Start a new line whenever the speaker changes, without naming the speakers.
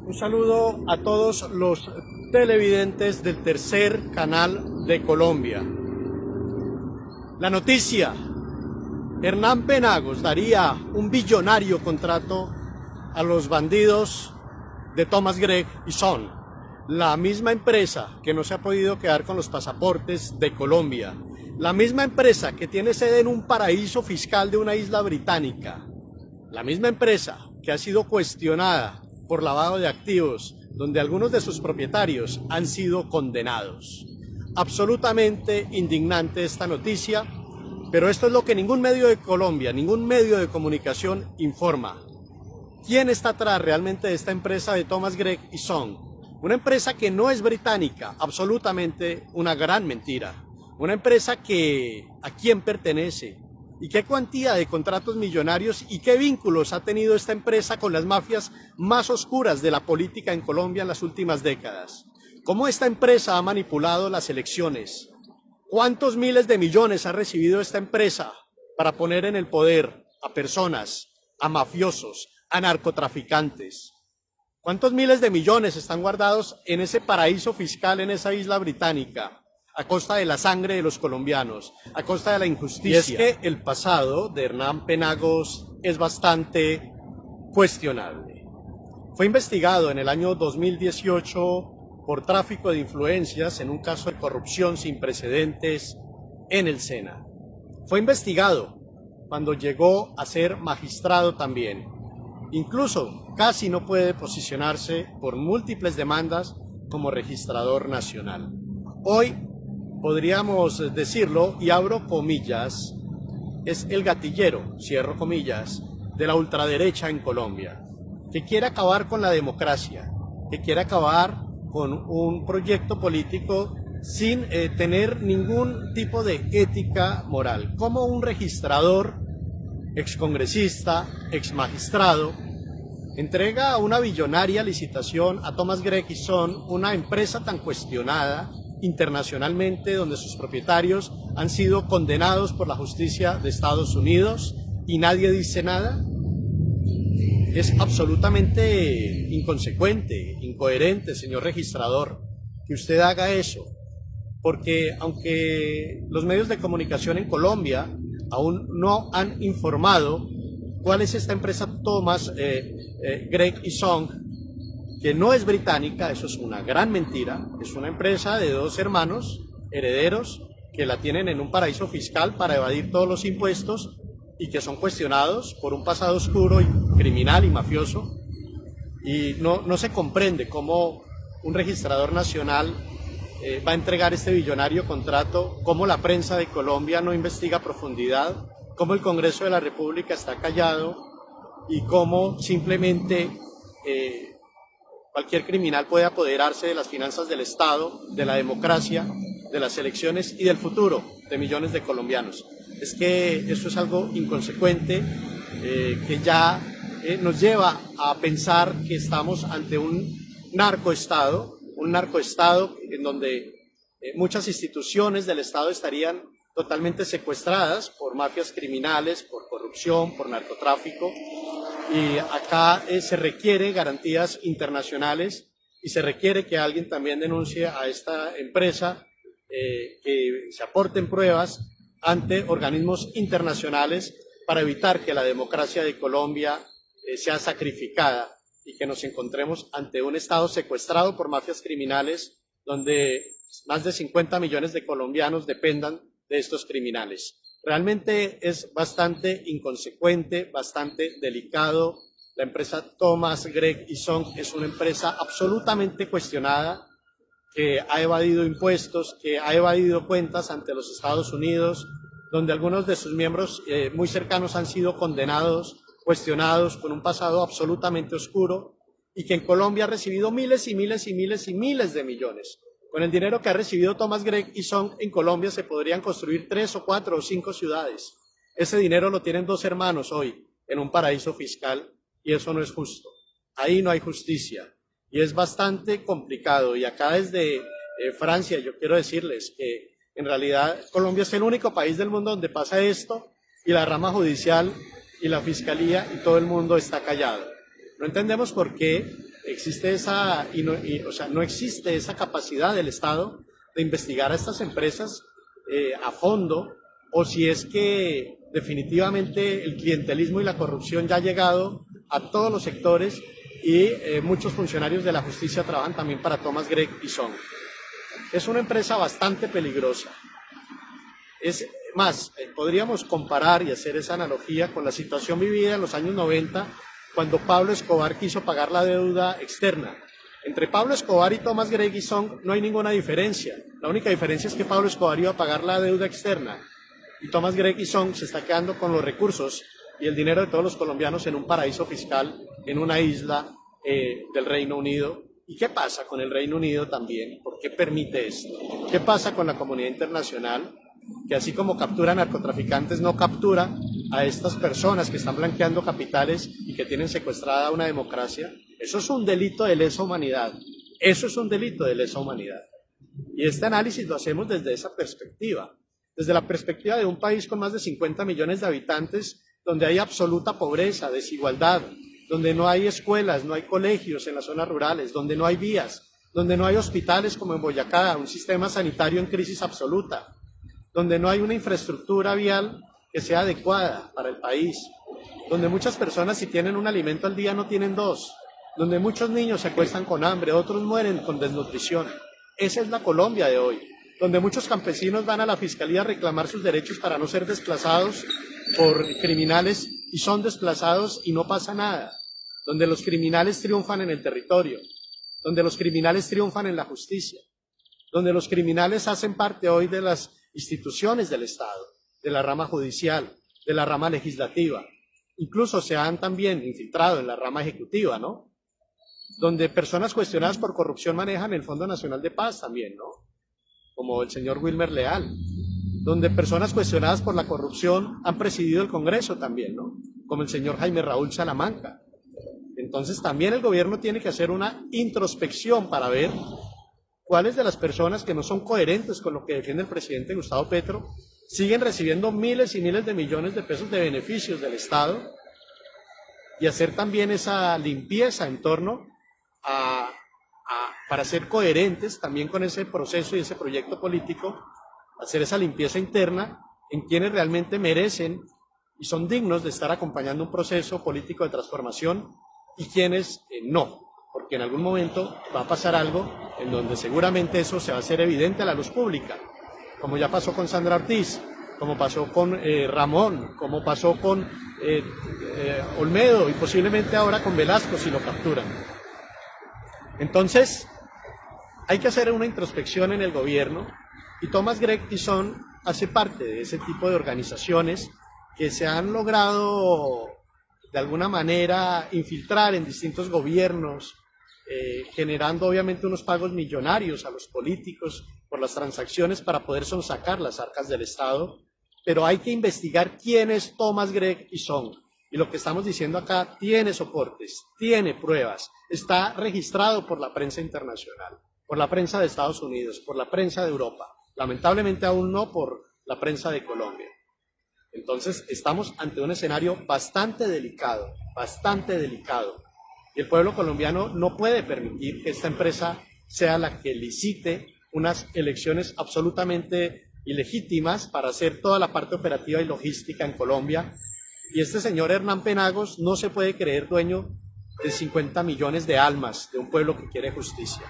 Un saludo a todos los televidentes del tercer canal de Colombia. La noticia: Hernán Penagos daría un billonario contrato a los bandidos de Thomas Gregg y Son, la misma empresa que no se ha podido quedar con los pasaportes de Colombia, la misma empresa que tiene sede en un paraíso fiscal de una isla británica, la misma empresa que ha sido cuestionada por lavado de activos, donde algunos de sus propietarios han sido condenados. Absolutamente indignante esta noticia, pero esto es lo que ningún medio de Colombia, ningún medio de comunicación informa. ¿Quién está atrás realmente de esta empresa de Thomas Gregg y Son? Una empresa que no es británica, absolutamente una gran mentira. Una empresa que ¿a quién pertenece? ¿Y qué cuantía de contratos millonarios y qué vínculos ha tenido esta empresa con las mafias más oscuras de la política en Colombia en las últimas décadas? ¿Cómo esta empresa ha manipulado las elecciones? ¿Cuántos miles de millones ha recibido esta empresa para poner en el poder a personas, a mafiosos, a narcotraficantes? ¿Cuántos miles de millones están guardados en ese paraíso fiscal, en esa isla británica, a costa de la sangre de los colombianos, a costa de la injusticia? Y es que el pasado de Hernán Penagos es bastante cuestionable. Fue investigado en el año 2018 por tráfico de influencias en un caso de corrupción sin precedentes en el SENA. Fue investigado cuando llegó a ser magistrado también. Incluso casi no puede posicionarse por múltiples demandas como registrador nacional. Hoy podríamos decirlo, y abro comillas, es el gatillero, cierro comillas, de la ultraderecha en Colombia, que quiere acabar con la democracia, que quiere acabar con un proyecto político sin tener ningún tipo de ética moral. Como un registrador, excongresista, exmagistrado, entrega una billonaria licitación a Thomas Gregg y Son, una empresa tan cuestionada internacionalmente, donde sus propietarios han sido condenados por la justicia de Estados Unidos y nadie dice nada? Es absolutamente inconsecuente, incoherente, señor registrador, que usted haga eso, porque aunque los medios de comunicación en Colombia aún no han informado cuál es esta empresa Thomas Gregg y Son, que no es británica, eso es una gran mentira, es una empresa de dos hermanos herederos que la tienen en un paraíso fiscal para evadir todos los impuestos y que son cuestionados por un pasado oscuro y criminal y mafioso, y no se comprende cómo un registrador nacional va a entregar este billonario contrato, cómo la prensa de Colombia no investiga a profundidad, cómo el Congreso de la República está callado y cómo simplemente cualquier criminal puede apoderarse de las finanzas del Estado, de la democracia, de las elecciones y del futuro de millones de colombianos. Es que esto es algo inconsecuente que ya nos lleva a pensar que estamos ante un narcoestado en donde muchas instituciones del Estado estarían totalmente secuestradas por mafias criminales, por corrupción, por narcotráfico. Y acá se requiere garantías internacionales y se requiere que alguien también denuncie a esta empresa, que se aporten pruebas ante organismos internacionales para evitar que la democracia de Colombia sea sacrificada y que nos encontremos ante un Estado secuestrado por mafias criminales donde más de 50 millones de colombianos dependan de estos criminales. Realmente es bastante inconsecuente, bastante delicado. La empresa Thomas Gregg y Son es una empresa absolutamente cuestionada, que ha evadido impuestos, que ha evadido cuentas ante los Estados Unidos, donde algunos de sus miembros muy cercanos han sido condenados, cuestionados, con un pasado absolutamente oscuro, y que en Colombia ha recibido miles y miles y miles y miles de millones. Con el dinero que ha recibido Thomas Gregg y Son en Colombia se podrían construir 3 o 4 o 5 ciudades. Ese dinero lo tienen dos hermanos hoy en un paraíso fiscal y eso no es justo. Ahí no hay justicia y es bastante complicado. Y acá desde Francia yo quiero decirles que en realidad Colombia es el único país del mundo donde pasa esto y la rama judicial y la fiscalía y todo el mundo está callado. No entendemos por qué existe o sea, no existe esa capacidad del Estado de investigar a estas empresas a fondo, o si es que definitivamente el clientelismo y la corrupción ya ha llegado a todos los sectores y muchos funcionarios de la justicia trabajan también para Thomas Gregg y Son. Es una empresa bastante peligrosa. Es más, podríamos comparar y hacer esa analogía con la situación vivida en los años 90, cuando Pablo Escobar quiso pagar la deuda externa. Entre Pablo Escobar y Thomas Gregg y Son no hay ninguna diferencia. La única diferencia es que Pablo Escobar iba a pagar la deuda externa y Thomas Gregg y Son se está quedando con los recursos y el dinero de todos los colombianos en un paraíso fiscal, en una isla del Reino Unido. ¿Y qué pasa con el Reino Unido también? ¿Por qué permite esto? ¿Qué pasa con la comunidad internacional? Que así como captura narcotraficantes, no captura a estas personas que están blanqueando capitales y que tienen secuestrada una democracia. Eso es un delito de lesa humanidad. Eso es un delito de lesa humanidad. Y este análisis lo hacemos desde esa perspectiva, desde la perspectiva de un país con más de 50 millones de habitantes, donde hay absoluta pobreza, desigualdad, donde no hay escuelas, no hay colegios en las zonas rurales, donde no hay vías, donde no hay hospitales como en Boyacá, un sistema sanitario en crisis absoluta, donde no hay una infraestructura vial que sea adecuada para el país, donde muchas personas si tienen un alimento al día no tienen dos, donde muchos niños se acuestan con hambre, otros mueren con desnutrición. Esa es la Colombia de hoy, donde muchos campesinos van a la fiscalía a reclamar sus derechos para no ser desplazados por criminales y son desplazados y no pasa nada, donde los criminales triunfan en el territorio, donde los criminales triunfan en la justicia, donde los criminales hacen parte hoy de las instituciones del Estado, de la rama judicial, de la rama legislativa, incluso se han también infiltrado en la rama ejecutiva, ¿no? Donde personas cuestionadas por corrupción manejan el Fondo Nacional de Paz también, ¿no? Como el señor Wilmer Leal, donde personas cuestionadas por la corrupción han presidido el Congreso también, ¿no? Como el señor Jaime Raúl Salamanca. Entonces también el gobierno tiene que hacer una introspección para ver cuáles de las personas que no son coherentes con lo que defiende el presidente Gustavo Petro siguen recibiendo miles y miles de millones de pesos de beneficios del Estado, y hacer también esa limpieza en torno para ser coherentes también con ese proceso y ese proyecto político, hacer esa limpieza interna en quienes realmente merecen y son dignos de estar acompañando un proceso político de transformación y quienes no, porque en algún momento va a pasar algo en donde seguramente eso se va a hacer evidente a la luz pública, como ya pasó con Sandra Ortiz, como pasó con Ramón, como pasó con Olmedo y posiblemente ahora con Velasco si lo capturan. Entonces, hay que hacer una introspección en el gobierno y Thomas Gregg y Son hace parte de ese tipo de organizaciones que se han logrado de alguna manera infiltrar en distintos gobiernos, generando obviamente unos pagos millonarios a los políticos por las transacciones para poder sonsacar las arcas del Estado, pero hay que investigar quién es Thomas Gregg y Son. Y lo que estamos diciendo acá tiene soportes, tiene pruebas, está registrado por la prensa internacional, por la prensa de Estados Unidos, por la prensa de Europa, lamentablemente aún no por la prensa de Colombia. Entonces estamos ante un escenario bastante delicado, y el pueblo colombiano no puede permitir que esta empresa sea la que licite unas elecciones absolutamente ilegítimas para hacer toda la parte operativa y logística en Colombia. Y este señor Hernán Penagos no se puede creer dueño de 50 millones de almas de un pueblo que quiere justicia.